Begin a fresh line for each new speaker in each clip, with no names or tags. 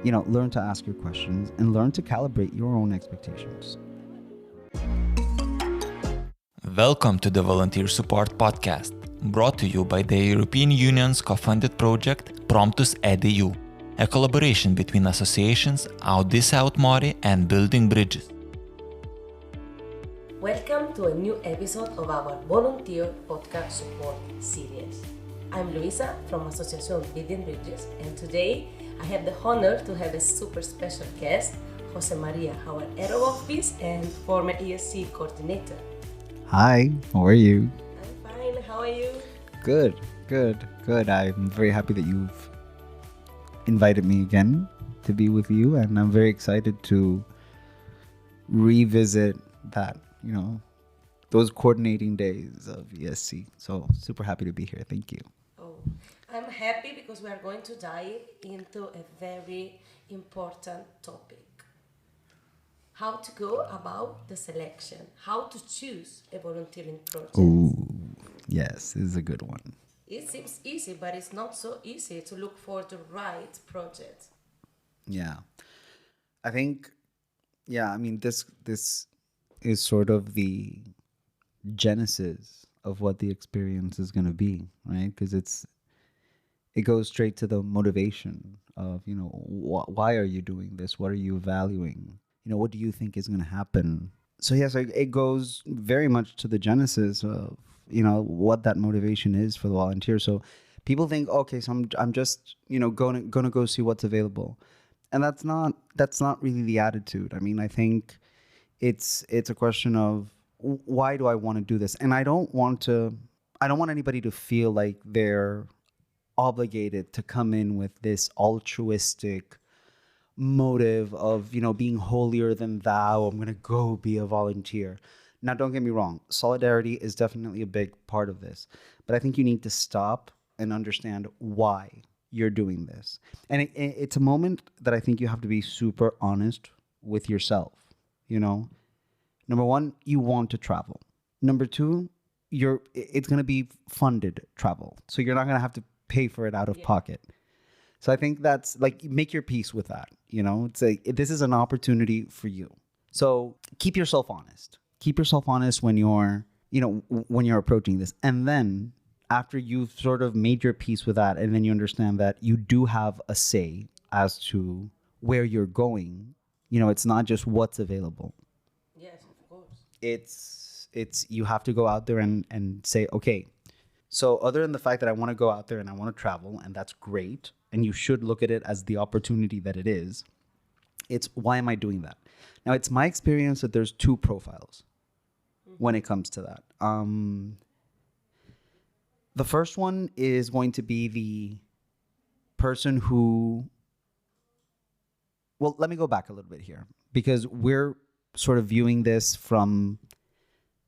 Learn to ask your questions and learn to calibrate your own expectations.
Welcome to the Volunteer Support Podcast, brought to you by the European Union's co-funded project Promptus EDU, a collaboration between associations Audis Out Mori and Building Bridges.
Welcome to a new episode of our Volunteer Podcast Support series. I'm Luisa from Associación Building Bridges, and today I have the honor to have a super special guest, Jose Maria, our head of office and former ESC coordinator.
Hi, how are you?
I'm fine, how are you?
Good. I'm very happy that you've invited me again to be with you, and I'm very excited to revisit that, those coordinating days of ESC. So super happy to be here. Thank you.
Oh, I'm happy because we are going to dive into a very important topic. How to go about the selection, how to choose a volunteering project.
Ooh, yes, this is a good one.
It seems easy, but it's not so easy to look for the right project.
Yeah. I think, this is sort of the genesis of what the experience is going to be, right? Because it goes straight to the motivation of, why are you doing this? What are you valuing? What do you think is going to happen? So yes, it goes very much to the genesis of, what that motivation is for the volunteer. So people think, okay, so I'm just, going to go see what's available. And that's not really the attitude. I mean, I think it's a question of, why do I want to do this? And I don't want anybody to feel like they're obligated to come in with this altruistic motive of, being holier than thou. I'm going to go be a volunteer. Now, don't get me wrong. Solidarity is definitely a big part of this. But I think you need to stop and understand why you're doing this. And it's a moment that I think you have to be super honest with yourself. Number one, you want to travel. Number two, it's going to be funded travel. So you're not going to have to pay for it out of pocket. So I think that's make your peace with that. This is an opportunity for you. So keep yourself honest. Keep yourself honest when you're approaching this. And then after you've sort of made your peace with that, and then you understand that you do have a say as to where you're going, it's not just what's available.
Yes, of course.
It's you have to go out there and say, okay, so other than the fact that I want to go out there and I want to travel, and that's great, and you should look at it as the opportunity that it is, it's why am I doing that? Now, it's my experience that there's two profiles when it comes to that. The first one is going to be the person who, well, let me go back a little bit here, because we're sort of viewing this from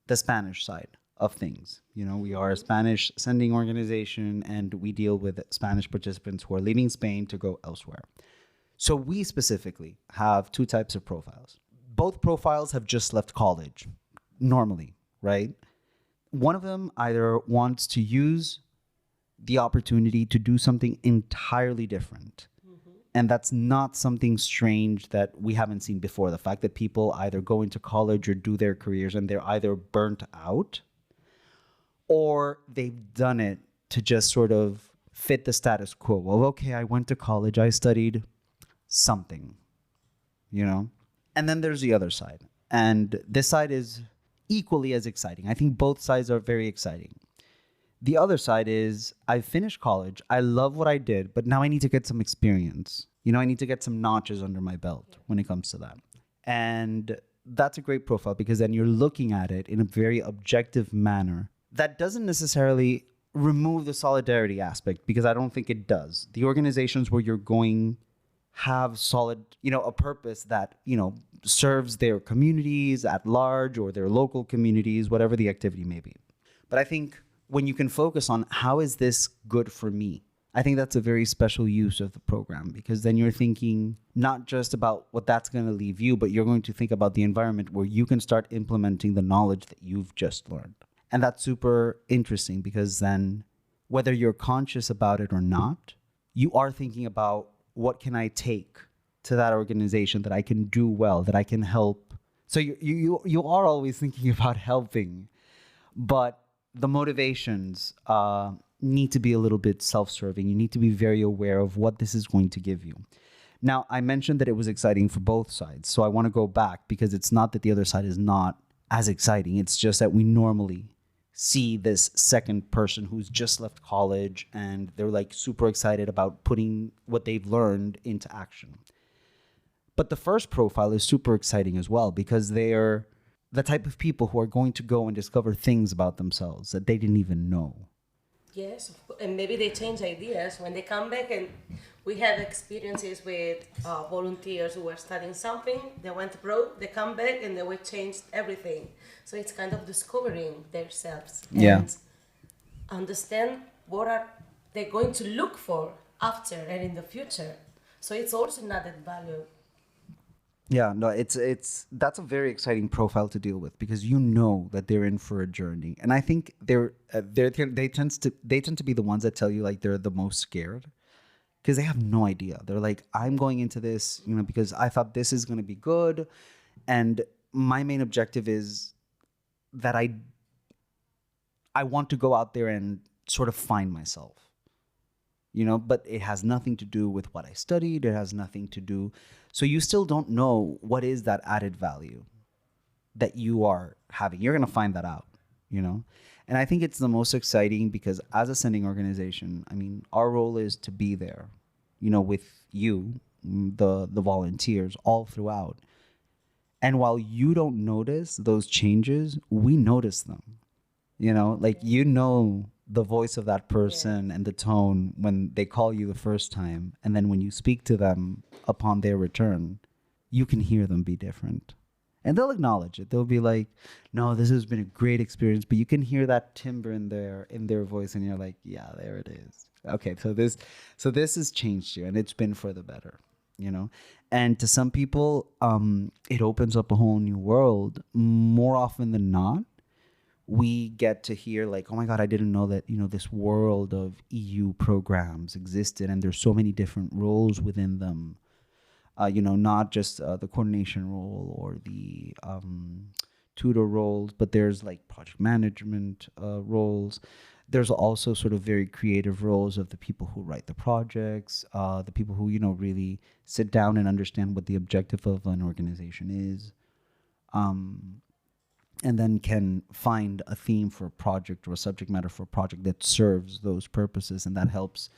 the Spanish side of things. We are a Spanish sending organization, and we deal with Spanish participants who are leaving Spain to go elsewhere. So we specifically have two types of profiles. Both profiles have just left college, normally, right? One of them either wants to use the opportunity to do something entirely different. And that's not something strange that we haven't seen before. The fact that people either go into college or do their careers and they're either burnt out, or they've done it to just sort of fit the status quo. Well, okay, I went to college, I studied something, And then there's the other side. And this side is equally as exciting. I think both sides are very exciting. The other side is, I finished college, I love what I did, but now I need to get some experience. I need to get some notches under my belt when it comes to that. And that's a great profile, because then you're looking at it in a very objective manner. That doesn't necessarily remove the solidarity aspect, because I don't think it does. The organizations where you're going have solid, a purpose that, serves their communities at large or their local communities, whatever the activity may be. But I think when you can focus on how is this good for me, I think that's a very special use of the program, because then you're thinking not just about what that's going to leave you, but you're going to think about the environment where you can start implementing the knowledge that you've just learned. And that's super interesting, because then whether you're conscious about it or not, you are thinking about, what can I take to that organization that I can do well, that I can help. So you are always thinking about helping, but the motivations need to be a little bit self-serving. You need to be very aware of what this is going to give you. Now, I mentioned that it was exciting for both sides. So I want to go back, because it's not that the other side is not as exciting. It's just that we normally see this second person who's just left college and they're like super excited about putting what they've learned into action. But the first profile is super exciting as well, because they're the type of people who are going to go and discover things about themselves that they didn't even know.
Yes, and maybe they change ideas when they come back. And we have experiences with volunteers who were studying something, they went abroad, they come back, and they will change everything. So it's kind of discovering themselves and understand what are they going to look for after and in the future. So it's also an added value.
Yeah, no, it's that's a very exciting profile to deal with, because you know that they're in for a journey, and I think they tend to be the ones that tell you like they're the most scared, because they have no idea. They're like, I'm going into this, because I thought this is going to be good, and my main objective is that I want to go out there and sort of find myself. But it has nothing to do with what I studied. It has nothing to do. So you still don't know what is that added value that you are having. You're going to find that out, And I think it's the most exciting, because as a sending organization, I mean, our role is to be there, with you, the volunteers, all throughout. And while you don't notice those changes, we notice them, the voice of that person and the tone when they call you the first time. And then when you speak to them upon their return, you can hear them be different. And they'll acknowledge it. They'll be like, no, this has been a great experience. But you can hear that timbre in their voice, and you're like, yeah, there it is. Okay, so this has changed you, and it's been for the better, And to some people, it opens up a whole new world. More often than not, we get to hear like, oh my God, I didn't know that, this world of EU programs existed, and there's so many different roles within them. Not just the coordination role or the tutor roles, but there's like project management roles. There's also sort of very creative roles of the people who write the projects, the people who, really sit down and understand what the objective of an organization is. And then can find a theme for a project or a subject matter for a project that serves those purposes, and that helps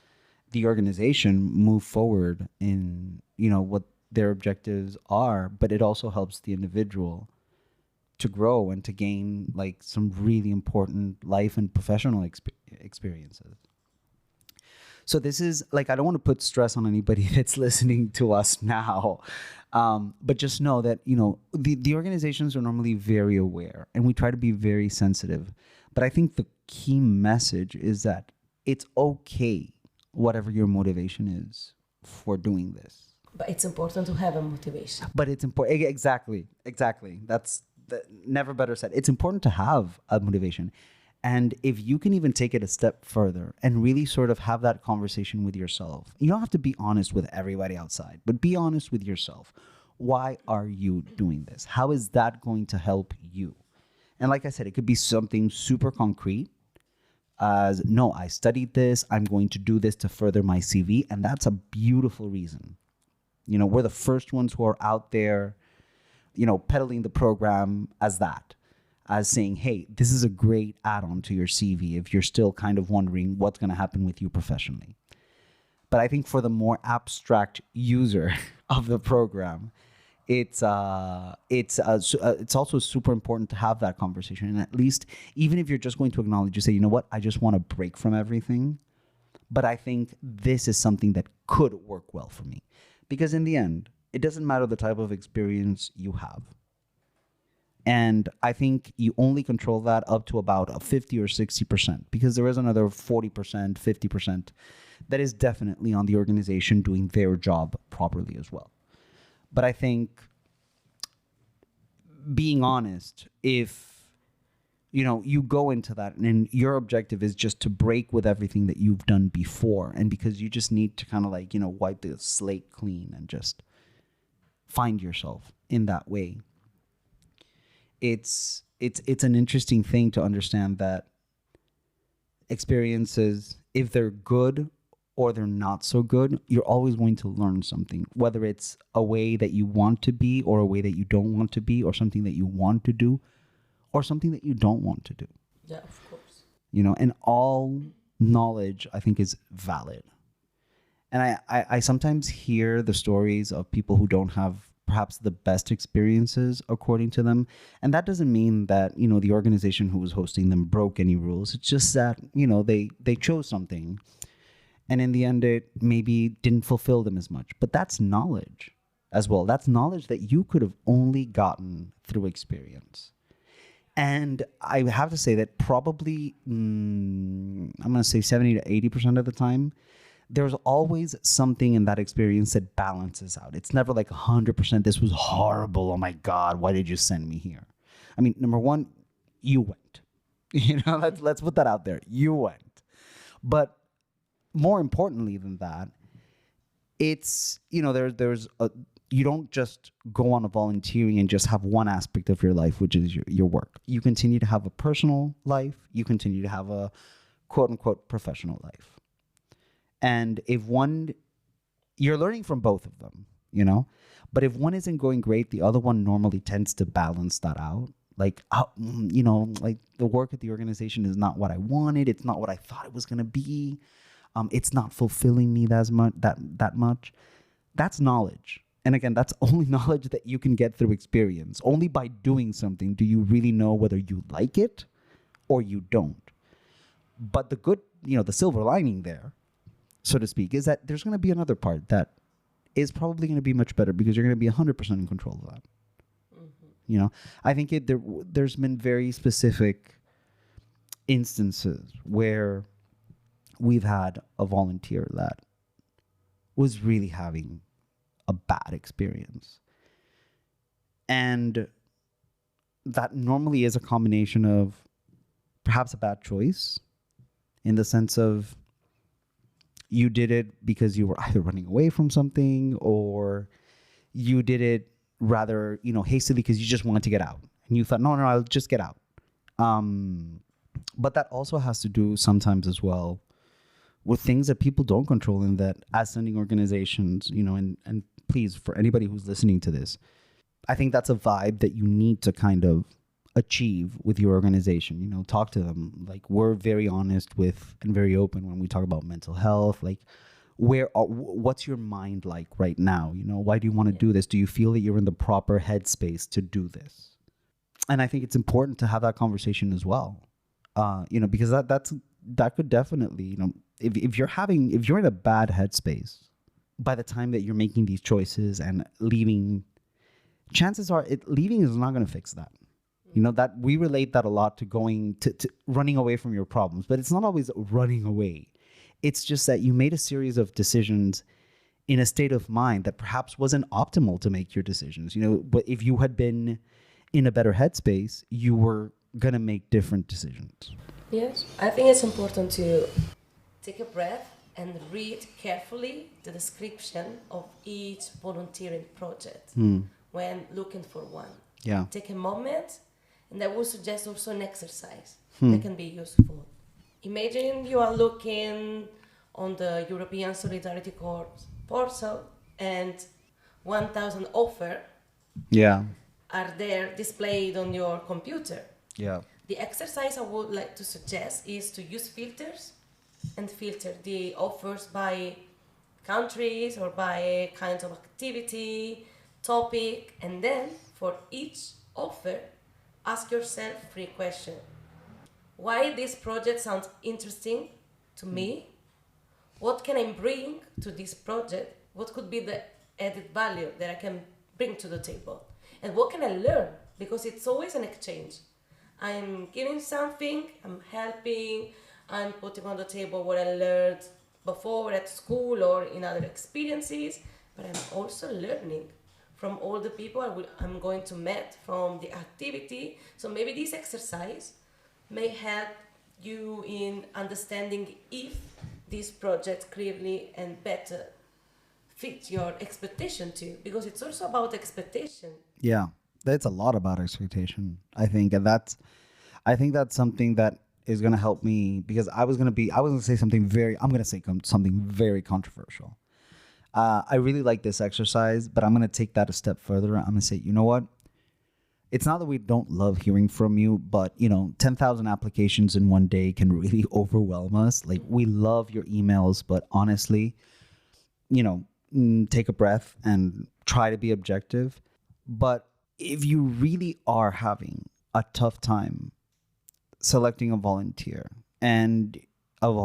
the organization move forward in, what their objectives are. But it also helps the individual to grow and to gain like some really important life and professional experiences. So this is like, I don't want to put stress on anybody that's listening to us now. But just know that, the organizations are normally very aware, and we try to be very sensitive. But I think the key message is that it's okay, whatever your motivation is for doing this.
But it's important to have a motivation.
But it's important. Exactly. That's never better said. It's important to have a motivation. And if you can even take it a step further and really sort of have that conversation with yourself, you don't have to be honest with everybody outside, but be honest with yourself. Why are you doing this? How is that going to help you? And like I said, it could be something super concrete as, no, I studied this, I'm going to do this to further my CV. And that's a beautiful reason. We're the first ones who are out there, peddling the program as that. As saying, hey, this is a great add-on to your CV if you're still kind of wondering what's going to happen with you professionally. But I think for the more abstract user of the program, it's also super important to have that conversation. And at least, even if you're just going to acknowledge, you say, you know what, I just want to break from everything. But I think this is something that could work well for me. Because in the end, it doesn't matter the type of experience you have. And I think you only control that up to about a 50 or 60%, because there is another 40%, 50% that is definitely on the organization doing their job properly as well. But I think being honest, if you go into that and your objective is just to break with everything that you've done before, and because you just need to kind of like, wipe the slate clean and just find yourself in that way. It's an interesting thing to understand that experiences, if they're good or they're not so good, you're always going to learn something, whether it's a way that you want to be or a way that you don't want to be, or something that you want to do or something that you don't want to do.
Yeah, of course.
And all knowledge, I think, is valid. And I sometimes hear the stories of people who don't have perhaps the best experiences according to them. And that doesn't mean that, the organization who was hosting them broke any rules. It's just that, they chose something. And in the end, it maybe didn't fulfill them as much. But that's knowledge as well. That's knowledge that you could have only gotten through experience. And I have to say that probably, I'm going to say 70 to 80% of the time, there's always something in that experience that balances out. It's never like 100%, this was horrible. Oh my God, why did you send me here? I mean, number one, you went. Let's put that out there. You went. But more importantly than that, it's, there's you don't just go on a volunteering and just have one aspect of your life, which is your work. You continue to have a personal life. You continue to have a quote unquote professional life. And if you're learning from both of them, but if one isn't going great, the other one normally tends to balance that out. Like, like the work at the organization is not what I wanted. It's not what I thought it was going to be. It's not fulfilling me that much. That's knowledge. And again, that's only knowledge that you can get through experience. Only by doing something do you really know whether you like it or you don't. But the good, the silver lining there, so to speak, is that there's going to be another part that is probably going to be much better because you're going to be 100% in control of that. Mm-hmm. I think there's been very specific instances where we've had a volunteer that was really having a bad experience. And that normally is a combination of perhaps a bad choice, in the sense of you did it because you were either running away from something, or you did it rather, hastily because you just wanted to get out. And you thought, no, I'll just get out. But that also has to do sometimes as well with things that people don't control, and that as sending organizations, and please, for anybody who's listening to this, I think that's a vibe that you need to kind of achieve with your organization. Talk to them. Like, we're very honest with and very open when we talk about mental health. Like, what's your mind like right now? Why do you want to do this? Do you feel that you're in the proper headspace to do this? And I think it's important to have that conversation as well. Because that could definitely, if you're in a bad headspace by the time that you're making these choices and leaving, chances are leaving is not going to fix that. That we relate that a lot to going to running away from your problems, but it's not always running away. It's just that you made a series of decisions in a state of mind that perhaps wasn't optimal to make your decisions. But if you had been in a better headspace, you were going to make different decisions.
Yes, I think it's important to take a breath and read carefully the description of each volunteering project when looking for one.
Yeah.
Take a moment, and I would suggest also an exercise that can be useful. Imagine you are looking on the European Solidarity Corps portal, and 1,000 offers are there displayed on your computer.
Yeah.
The exercise I would like to suggest is to use filters and filter the offers by countries or by kinds of activity, topic, and then for each offer, ask yourself 3 questions. Why this project sounds interesting to me? What can I bring to this project? What could be the added value that I can bring to the table? And what can I learn? Because it's always an exchange. I'm giving something, I'm helping, I'm putting on the table what I learned before at school or in other experiences, but I'm also learning from all the people I'm going to meet from the activity. So maybe this exercise may help you in understanding if this project clearly and better fit your expectation too, because it's also about expectation.
Yeah, that's a lot about expectation, I think. And I think that's something that is going to help me, because I was going to say something something very controversial. I really like this exercise, but I'm going to take that a step further. I'm going to say, you know what? It's not that we don't love hearing from you, but 10,000 applications in one day can really overwhelm us. Like, we love your emails, but honestly, take a breath and try to be objective. But if you really are having a tough time selecting a volunteering, and you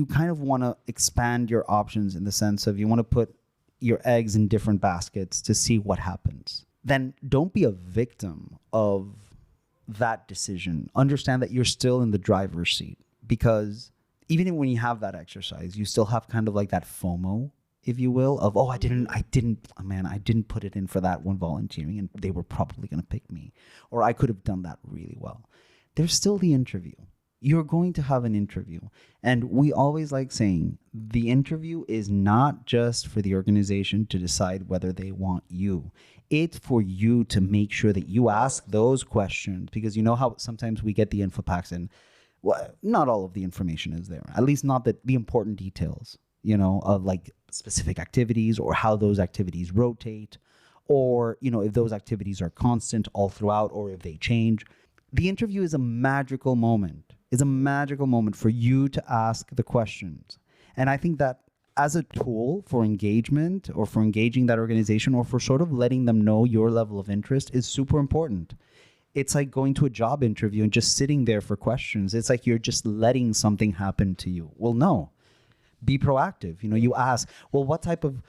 kind of want to expand your options in the sense of you want to put your eggs in different baskets to see what happens, then don't be a victim of that decision. Understand that you're still in the driver's seat, because even when you have that exercise, you still have kind of like that FOMO, if you will, of, I didn't put it in for that one volunteering and they were probably going to pick me, or I could have done that really well. There's still the interview. You're going to have an interview. And we always like saying the interview is not just for the organization to decide whether they want you. It's for you to make sure that you ask those questions, because you know how sometimes we get the info packs and not all of the information is there, at least not the important details, of like specific activities or how those activities rotate, or, if those activities are constant all throughout or if they change. The interview is a magical moment. It's a magical moment for you to ask the questions. And I think that as a tool for engagement, or for engaging that organization, or for sort of letting them know your level of interest, is super important. It's like going to a job interview and just sitting there for questions. It's like you're just letting something happen to you. Well, no. Be proactive. You ask, well, what type of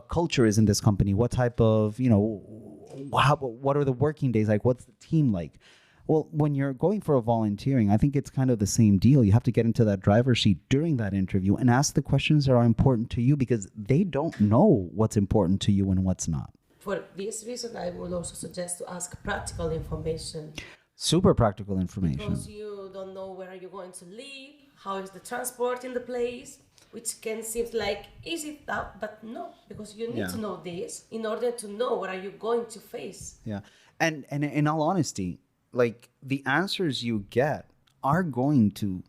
culture is in this company? What type of, what are the working days like? What's the team like? Well, when you're going for a volunteering, I think it's kind of the same deal. You have to get into that driver's seat during that interview and ask the questions that are important to you, because they don't know what's important to you and what's not.
For this reason, I would also suggest to ask practical information.
Super practical information.
Because you don't know where you're going to live, how is the transport in the place, which can seem like easy stuff, but no, because you need to know this in order to know what are you going to face.
Yeah. And in all honesty, like, the answers you get are going to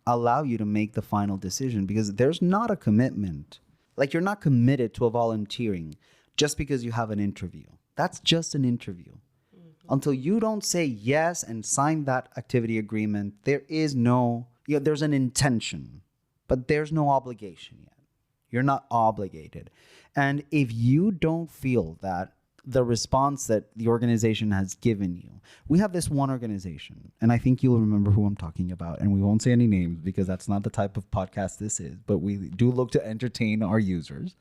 allow you to make the final decision, because there's not a commitment. Like, you're not committed to a volunteering just because you have an interview. That's just an interview. Mm-hmm. Until you don't say yes and sign that activity agreement, there's an intention, but there's no obligation yet. You're not obligated. And if you don't feel that the response that the organization has given you, we have this one organization, and I think you'll remember who I'm talking about, and we won't say any names because that's not the type of podcast this is, but we do look to entertain our users.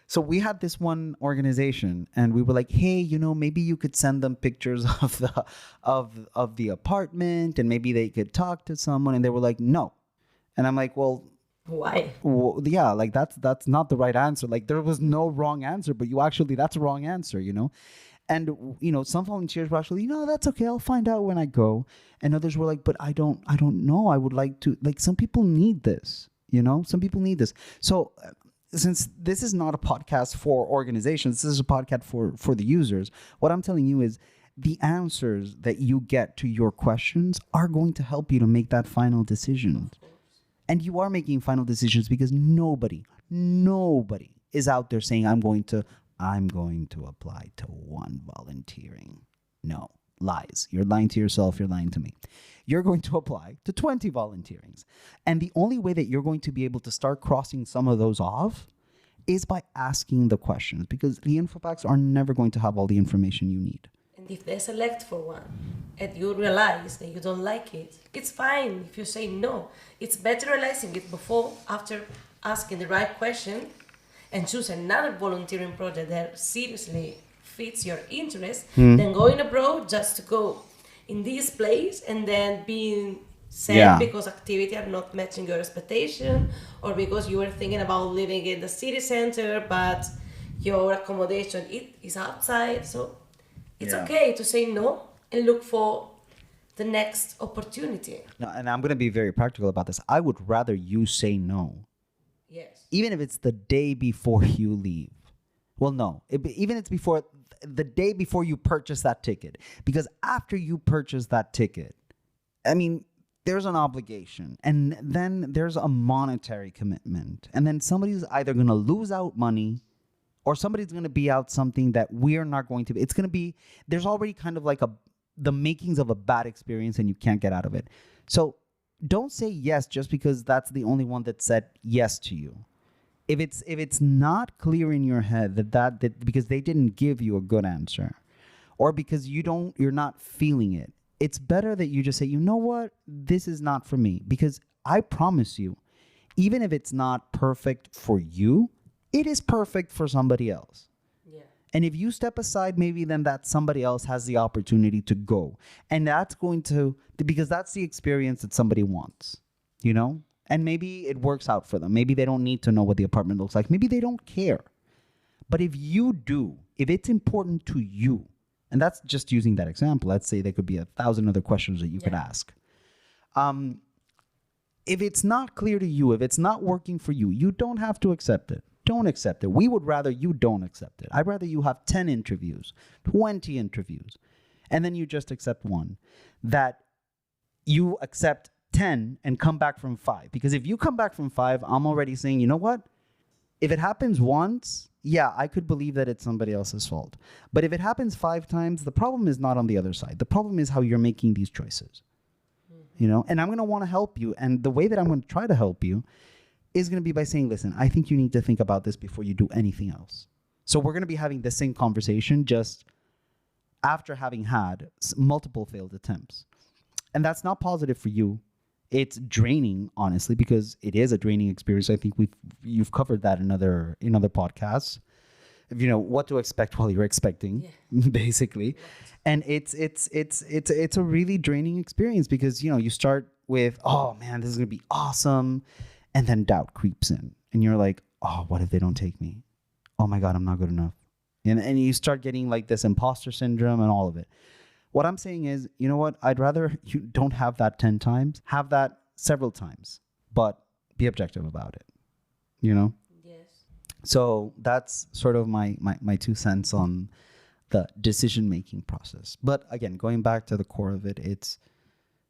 So we had this one organization, and we were like, hey, maybe you could send them pictures of the apartment, and maybe they could talk to someone. And they were like, no. And I'm like, well,
why?
Well, yeah, like that's not the right answer. Like, there was no wrong answer, but that's a wrong answer, And some volunteers were actually, that's okay, I'll find out when I go. And others were like, but I don't know. I would like to, like, some people need this, some people need this. So since this is not a podcast for organizations, this is a podcast for the users, what I'm telling you is the answers that you get to your questions are going to help you to make that final decision. And you are making final decisions because nobody is out there saying, I'm going to apply to one volunteering. No, lies. You're lying to yourself. You're lying to me. You're going to apply to 20 volunteerings. And the only way that you're going to be able to start crossing some of those off is by asking the questions, because the info packs are never going to have all the information you need.
And if they select for one and you realize that you don't like it, it's fine if you say no. It's better realizing it before, after asking the right question, and choose another volunteering project that seriously fits your interest than going abroad just to go in this place and then being sad because activity are not matching your expectation, or because you were thinking about living in the city center but your accommodation is outside. So it's okay to say no and look for the next opportunity.
No, and I'm going to be very practical about this. I would rather you say no even if it's the day before you leave. Well, no, even it's before the day before you purchase that ticket, because after you purchase that ticket, I mean, there's an obligation, and then there's a monetary commitment, and then somebody's either going to lose out money or somebody's going to be out something that we're not going to be. It's going to be, there's already kind of like the makings of a bad experience and you can't get out of it. So don't say yes just because that's the only one that said yes to you. If it's not clear in your head that because they didn't give you a good answer, or because you're not feeling it, it's better that you just say, you know what, this is not for me. Because I promise you, even if it's not perfect for you, it is perfect for somebody else.
Yeah.
And if you step aside, maybe then that somebody else has the opportunity to go. And that's going to, because that's the experience that somebody wants, you know? And maybe it works out for them. Maybe they don't need to know what the apartment looks like. Maybe they don't care. But if you do, if it's important to you, and that's just using that example, let's say there could be 1,000 other questions that you could ask. If it's not clear to you, if it's not working for you, you don't have to accept it. Don't accept it. We would rather you don't accept it. I'd rather you have 10 interviews, 20 interviews, and then you just accept one. That you accept 10 and come back from 5. Because if you come back from 5, I'm already saying, you know what? If it happens once, yeah, I could believe that it's somebody else's fault. But if it happens 5 times, the problem is not on the other side. The problem is how you're making these choices. You know, and I'm going to want to help you. And the way that I'm going to try to help you is going to be by saying, listen, I think you need to think about this before you do anything else. So we're going to be having the same conversation just after having had multiple failed attempts. And that's not positive for you. It's draining, honestly, because it is a draining experience. I think you've covered that in other podcasts. You know what to expect while you're expecting, basically. And it's a really draining experience because, you know, you start with, oh man, this is going to be awesome. And then doubt creeps in and you're like, oh, what if they don't take me? Oh my God, I'm not good enough. And you start getting like this imposter syndrome and all of it. What I'm saying is, you know what? I'd rather you don't have that 10 times, have that several times, but be objective about it, you know?
Yes.
So that's sort of my 2 cents on the decision-making process. But again, going back to the core of it, it's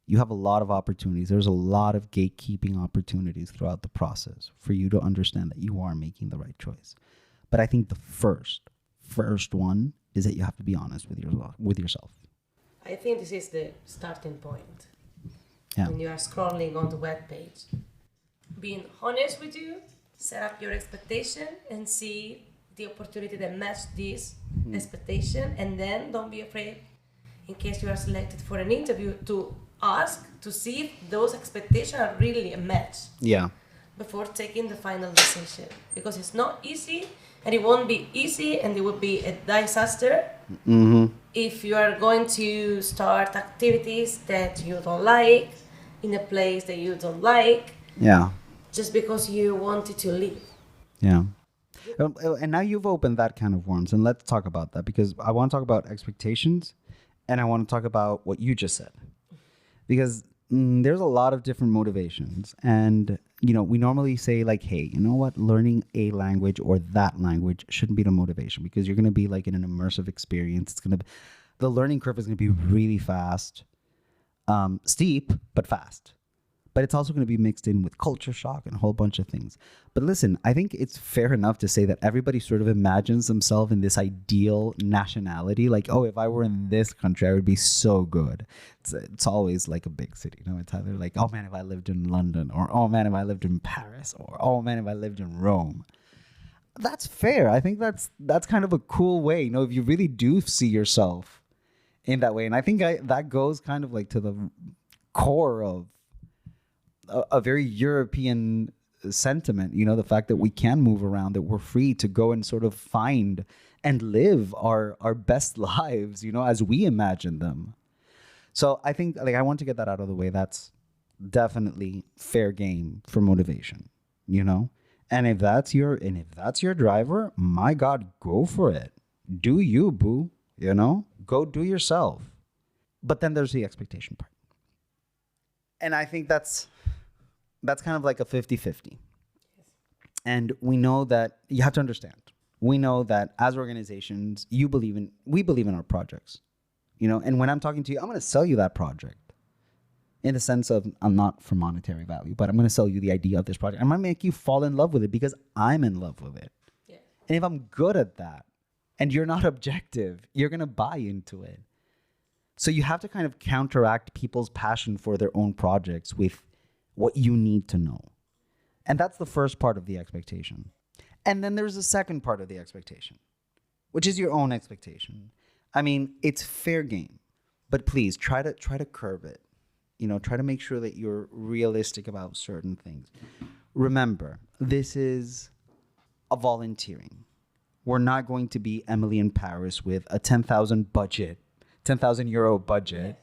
you have a lot of opportunities. There's a lot of gatekeeping opportunities throughout the process for you to understand that you are making the right choice. But I think the first one is that you have to be honest with yourself.
I think this is the starting point.
Yeah.
When you are scrolling on the web page, being honest with you, set up your expectation and see the opportunity that match this expectation, and then don't be afraid in case you are selected for an interview to ask to see if those expectations are really a match.
Yeah.
Before taking the final decision, because it's not easy and it won't be easy and it would be a disaster if you are going to start activities that you don't like in a place that you don't like just because you wanted to leave.
Yeah. And now you've opened that can of worms, and let's talk about that, because I want to talk about expectations and I want to talk about what you just said, because there's a lot of different motivations. And, you know, we normally say like, hey, you know what? Learning a language or that language shouldn't be the motivation, because you're going to be like in an immersive experience. The learning curve is going to be really fast, steep, but fast. But it's also going to be mixed in with culture shock and a whole bunch of things. But listen, I think it's fair enough to say that everybody sort of imagines themselves in this ideal nationality. Like, oh, if I were in this country, I would be so good. It's always like a big city. You know, it's either like, oh man, if I lived in London, or oh man, if I lived in Paris, or oh man, if I lived in Rome. That's fair. I think that's kind of a cool way. You know, if you really do see yourself in that way. And I think that goes kind of like to the core of a very European sentiment, you know, the fact that we can move around, that we're free to go and sort of find and live our best lives, you know, as we imagine them. So I think, like, I want to get that out of the way. That's definitely fair game for motivation, you know? And if that's your driver, my God, go for it. Do you, boo, you know? Go do yourself. But then there's the expectation part. And I think that's kind of like a 50-50. And we know that you have to understand. We know that as organizations, we believe in our projects, and when I'm talking to you, I'm going to sell you that project in the sense of I'm not for monetary value, but I'm going to sell you the idea of this project. I'm going to make you fall in love with it because I'm in love with it. Yeah. And if I'm good at that and you're not objective, you're going to buy into it. So you have to kind of counteract people's passion for their own projects with what you need to know. And that's the first part of the expectation. And then there's the second part of the expectation, which is your own expectation. I mean, it's fair game, but please try to curb it. Try to make sure that you're realistic about certain things. Remember, this is a volunteering. We're not going to be Emily in Paris with a 10,000 euro budget,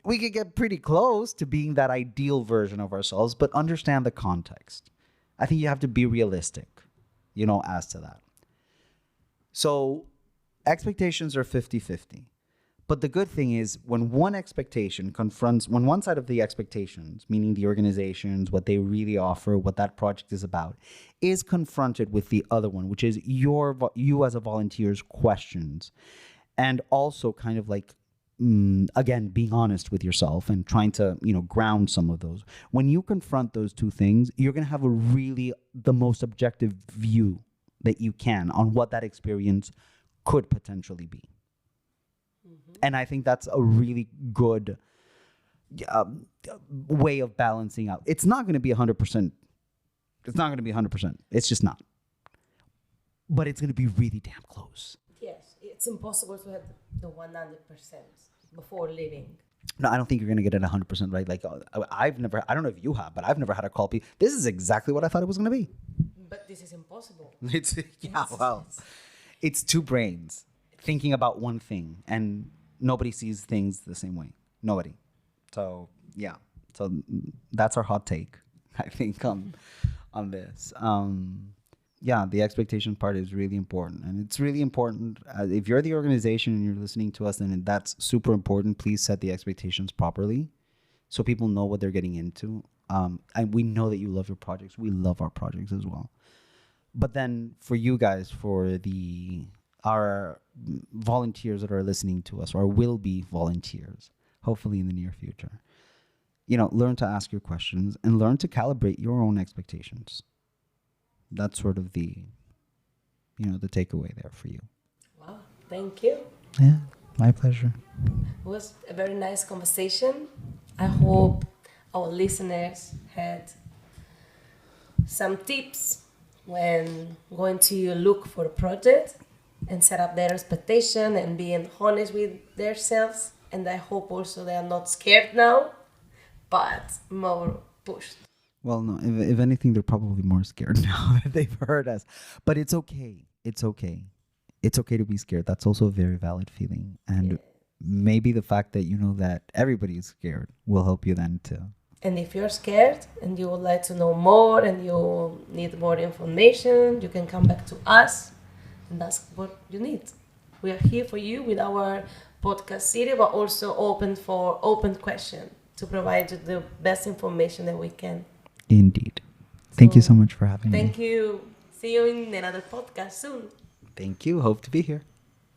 we could get pretty close to being that ideal version of ourselves, but understand the context. I think you have to be realistic, as to that. So expectations are 50-50. But the good thing is when one side of the expectations, meaning the organizations, what they really offer, what that project is about, is confronted with the other one, which is you as a volunteer's questions. And also kind of like, again, being honest with yourself and trying to, ground some of those. When you confront those two things, you're going to have the most objective view that you can on what that experience could potentially be. Mm-hmm. And I think that's a really good way of balancing out. It's not going to be 100%. It's not going to be 100%. It's just not. But it's going to be really damn close.
Yes, it's impossible to have the 100% before leaving.
No, I don't think you're going to get it 100% right. Like I don't know if you have, but I've never had a call. This is exactly what I thought it was going to be.
But this is impossible.
It's two brains thinking about one thing, and nobody sees things the same way. Nobody. So yeah. So that's our hot take, I think, on this. Yeah, the expectation part is really important. And it's really important. If you're the organization and you're listening to us, then that's super important. Please set the expectations properly so people know what they're getting into. And we know that you love your projects. We love our projects as well. But then for you guys, for our volunteers that are listening to us, or will be volunteers, hopefully in the near future, learn to ask your questions and learn to calibrate your own expectations. That's sort of the takeaway there for you.
Wow, thank you.
Yeah, my pleasure.
It was a very nice conversation. I hope our listeners had some tips when going to look for a project and set up their expectation and being honest with themselves. And I hope also they are not scared now, but more pushed.
Well, no, if anything, they're probably more scared now that they've heard us. But it's okay. It's okay. It's okay to be scared. That's also a very valid feeling. And maybe the fact that you know that everybody is scared will help you then too.
And if you're scared and you would like to know more and you need more information, you can come back to us and ask what you need. We are here for you with our podcast series, but also open for open question to provide you the best information that we can.
Indeed. Thank you so much for having me.
Thank you. See you in another podcast soon.
Thank you. Hope to be here.